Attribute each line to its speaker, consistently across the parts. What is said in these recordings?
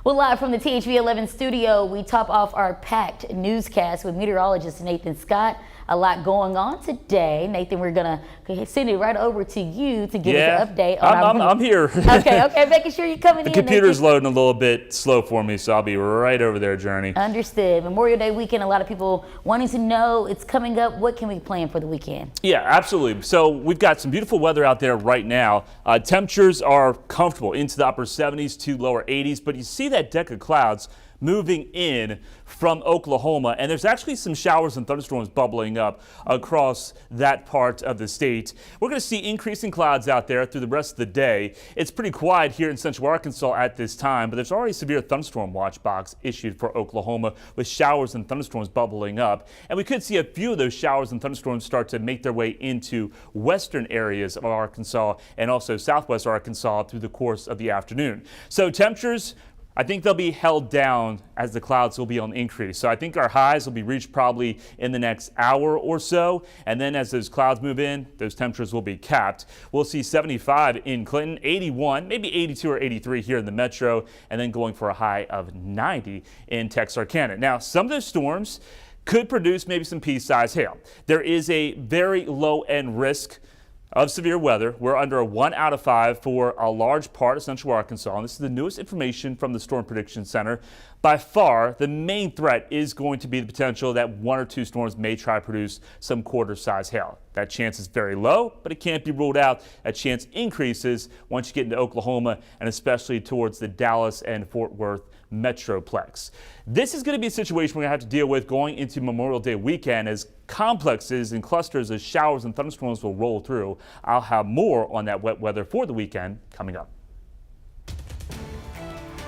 Speaker 1: Well, live from the THV 11 studio, we top off our packed newscast with meteorologist Nathan Scott. A lot going on today. Nathan, we're going to send it right over to you to give us an update.
Speaker 2: I'm here.
Speaker 1: Okay, making sure you're coming in.
Speaker 2: The computer's loading a little bit slow for me, so I'll be right over there, Jurnee.
Speaker 1: Understood. Memorial Day weekend, a lot of people wanting to know it's coming up. What can we plan for the weekend?
Speaker 2: Yeah, absolutely. So we've got some beautiful weather out there right now. Temperatures are comfortable into the upper 70s to lower 80s, but you see that deck of clouds moving in from Oklahoma, and there's actually some showers and thunderstorms bubbling up across that part of the state. We're going to see increasing clouds out there through the rest of the day. It's pretty quiet here in central Arkansas at this time, but there's already a severe thunderstorm watch box issued for Oklahoma with showers and thunderstorms bubbling up, and we could see a few of those showers and thunderstorms start to make their way into western areas of Arkansas and also southwest Arkansas through the course of the afternoon. So temperatures, I think they'll be held down as the clouds will be on increase. So I think our highs will be reached probably in the next hour or so. And then as those clouds move in, those temperatures will be capped. We'll see 75 in Clinton, 81, maybe 82 or 83 here in the metro, and then going for a high of 90 in Texarkana. Now, some of those storms could produce maybe some pea-sized hail. There is a very low-end risk of severe weather. We're under a 1 out of 5 for a large part of central Arkansas, and this is the newest information from the Storm Prediction Center. By far, the main threat is going to be the potential that 1 or 2 storms may try to produce some quarter-size hail. That chance is very low, but it can't be ruled out. That chance increases once you get into Oklahoma and especially towards the Dallas and Fort Worth metroplex. This is going to be a situation we're going to have to deal with going into Memorial Day weekend as complexes and clusters of showers and thunderstorms will roll through. I'll have more on that wet weather for the weekend coming up.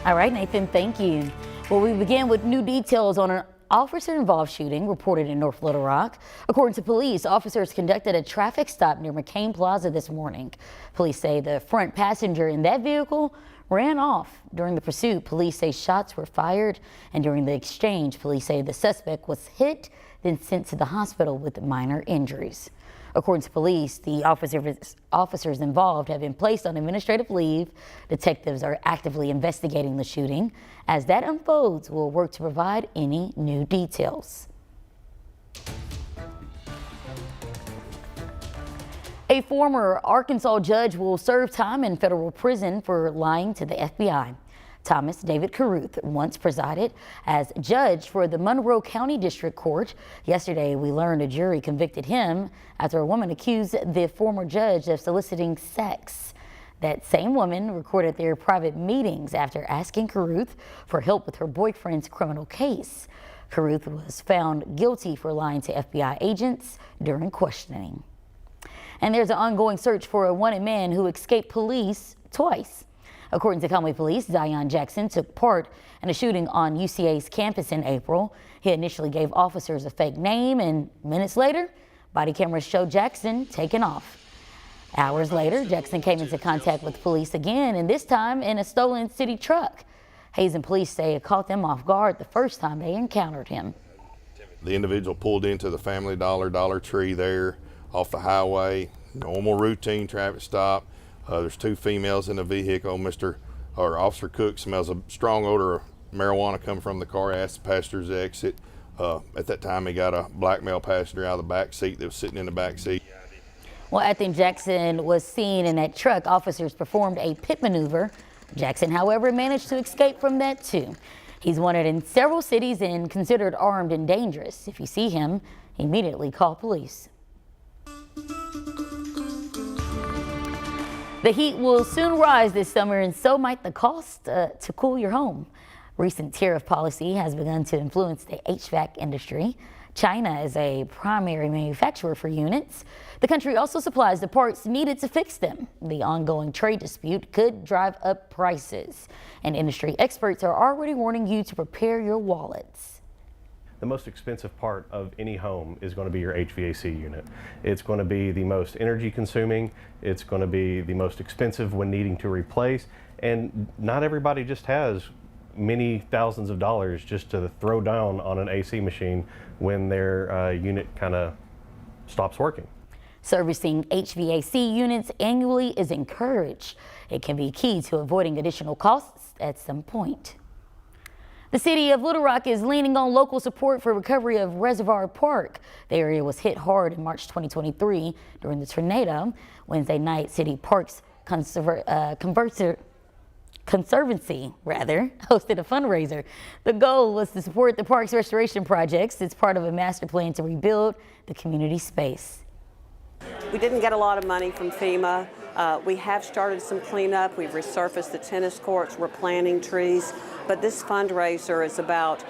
Speaker 1: All right, Nathan, thank you. Well, we begin with new details on an officer-involved shooting reported in North Little Rock. According to police, officers conducted a traffic stop near McCain Plaza this morning. Police say the front passenger in that vehicle ran off. During the pursuit, police say shots were fired, and during the exchange, police say the suspect was hit, then sent to the hospital with minor injuries. According to police, the officers involved have been placed on administrative leave. Detectives are actively investigating the shooting. As that unfolds, we'll work to provide any new details. A former Arkansas judge will serve time in federal prison for lying to the FBI. Thomas David Caruth once presided as judge for the Monroe County District Court. Yesterday, we learned a jury convicted him after a woman accused the former judge of soliciting sex. That same woman recorded their private meetings after asking Caruth for help with her boyfriend's criminal case. Caruth was found guilty for lying to FBI agents during questioning. And there's an ongoing search for a wanted man who escaped police twice. According to Conway Police, Zion Jackson took part in a shooting on UCA's campus in April. He initially gave officers a fake name, and minutes later, body cameras showed Jackson taking off. Hours later, Jackson came into contact with police again, and this time in a stolen city truck. Hazen police say it caught them off guard the first time they encountered him.
Speaker 3: The individual pulled into the Family Dollar Tree there off the highway, normal routine traffic stop. There's 2 females in the vehicle. Officer Cook smells a strong odor of marijuana coming from the car, asked the passengers to exit. At that time, he got a black male passenger out of the back seat that was sitting in the back seat.
Speaker 1: Well, after Jackson was seen in that truck, officers performed a pit maneuver. Jackson, however, managed to escape from that too. He's wanted in several cities and considered armed and dangerous. If you see him, immediately call police. The heat will soon rise this summer, and so might the cost to cool your home. Recent tariff policy has begun to influence the HVAC industry. China is a primary manufacturer for units. The country also supplies the parts needed to fix them. The ongoing trade dispute could drive up prices, and industry experts are already warning you to prepare your wallets.
Speaker 4: The most expensive part of any home is going to be your HVAC unit. It's going to be the most energy consuming. It's going to be the most expensive when needing to replace. And not everybody just has many thousands of dollars just to throw down on an AC machine when their unit kind of stops working.
Speaker 1: Servicing HVAC units annually is encouraged. It can be key to avoiding additional costs at some point. The city of Little Rock is leaning on local support for recovery of Reservoir Park. The area was hit hard in March 2023 during the tornado. Wednesday night, City Parks Conservancy hosted a fundraiser. The goal was to support the park's restoration projects. It's part of a master plan to rebuild the community space.
Speaker 5: We didn't get a lot of money from FEMA. We have started some cleanup. We've resurfaced the tennis courts. We're planting trees. But this fundraiser is about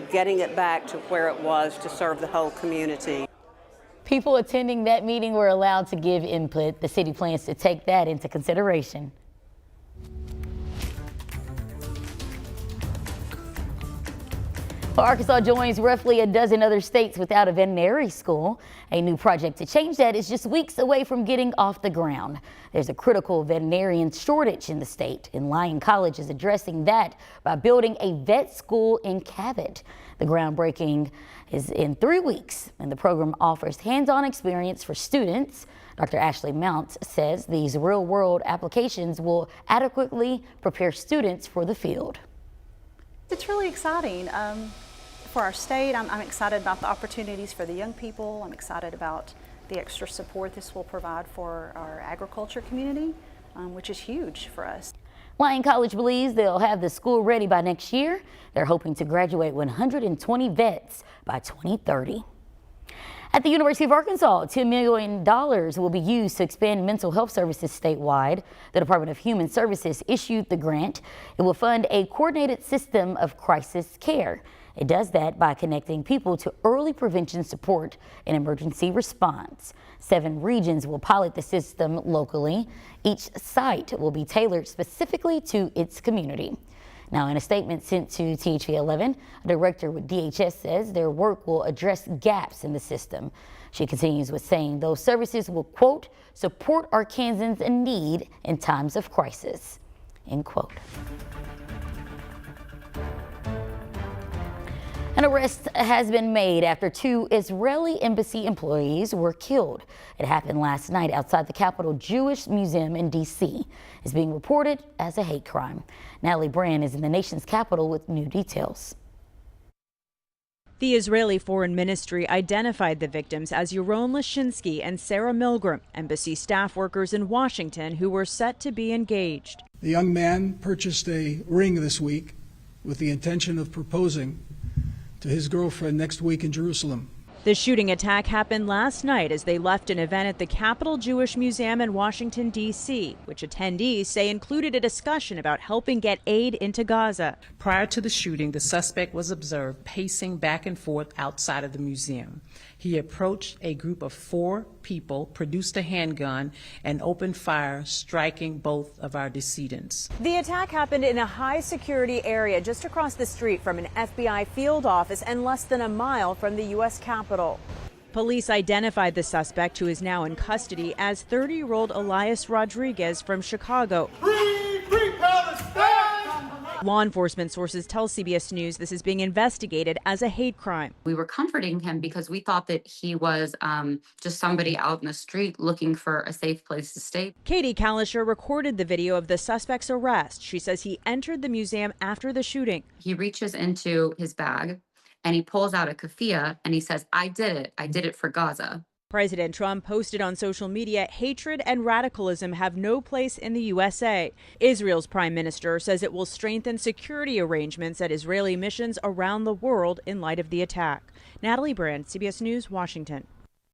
Speaker 5: getting it back to where it was to serve the whole community.
Speaker 1: People attending that meeting were allowed to give input. The city plans to take that into consideration. Well, Arkansas joins roughly a dozen other states without a veterinary school. A new project to change that is just weeks away from getting off the ground. There's a critical veterinarian shortage in the state, and Lyon College is addressing that by building a vet school in Cabot. The groundbreaking is in 3 weeks, and the program offers hands-on experience for students. Dr. Ashley Mount says these real-world applications will adequately prepare students for the field.
Speaker 6: It's really exciting. For our state, I'm excited about the opportunities for the young people. I'm excited about the extra support this will provide for our agriculture community, which is huge for us.
Speaker 1: Lyon College believes they'll have the school ready by next year. They're hoping to graduate 120 vets by 2030. At the University of Arkansas, $10 million will be used to expand mental health services statewide. The Department of Human Services issued the grant. It will fund a coordinated system of crisis care. It does that by connecting people to early prevention support and emergency response. 7 regions will pilot the system locally. Each site will be tailored specifically to its community. Now, in a statement sent to THV11, a director with DHS says their work will address gaps in the system. She continues with saying those services will, quote, support Arkansans in need in times of crisis, end quote. An arrest has been made after 2 Israeli embassy employees were killed. It happened last night outside the Capitol Jewish Museum in D.C. It's being reported as a hate crime. Natalie Brand is in the nation's capital with new details.
Speaker 7: The Israeli Foreign Ministry identified the victims as Yaron Lashinsky and Sarah Milgram, embassy staff workers in Washington who were set to be engaged.
Speaker 8: The young man purchased a ring this week with the intention of proposing to his girlfriend next week in Jerusalem.
Speaker 7: The shooting attack happened last night as they left an event at the Capitol Jewish Museum in Washington, D.C., which attendees say included a discussion about helping get aid into Gaza.
Speaker 9: Prior to the shooting, the suspect was observed pacing back and forth outside of the museum. He approached a group of 4 people, produced a handgun, and opened fire, striking both of our decedents.
Speaker 7: The attack happened in a high-security area just across the street from an FBI field office and less than a mile from the U.S. Capitol. Police identified the suspect, who is now in custody, as 30-year-old Elias Rodriguez from Chicago.
Speaker 10: Free Palestine!
Speaker 7: Law enforcement sources tell CBS News this is being investigated as a hate crime.
Speaker 11: We were comforting him because we thought that he was just somebody out in the street looking for a safe place to stay.
Speaker 7: Katie Kalisher recorded the video of the suspect's arrest. She says he entered the museum after the shooting.
Speaker 11: He reaches into his bag and he pulls out a keffiyeh and he says, I did it for Gaza.
Speaker 7: President Trump posted on social media, hatred and radicalism have no place in the USA. Israel's prime minister says it will strengthen security arrangements at Israeli missions around the world in light of the attack. Natalie Brand, CBS News, Washington.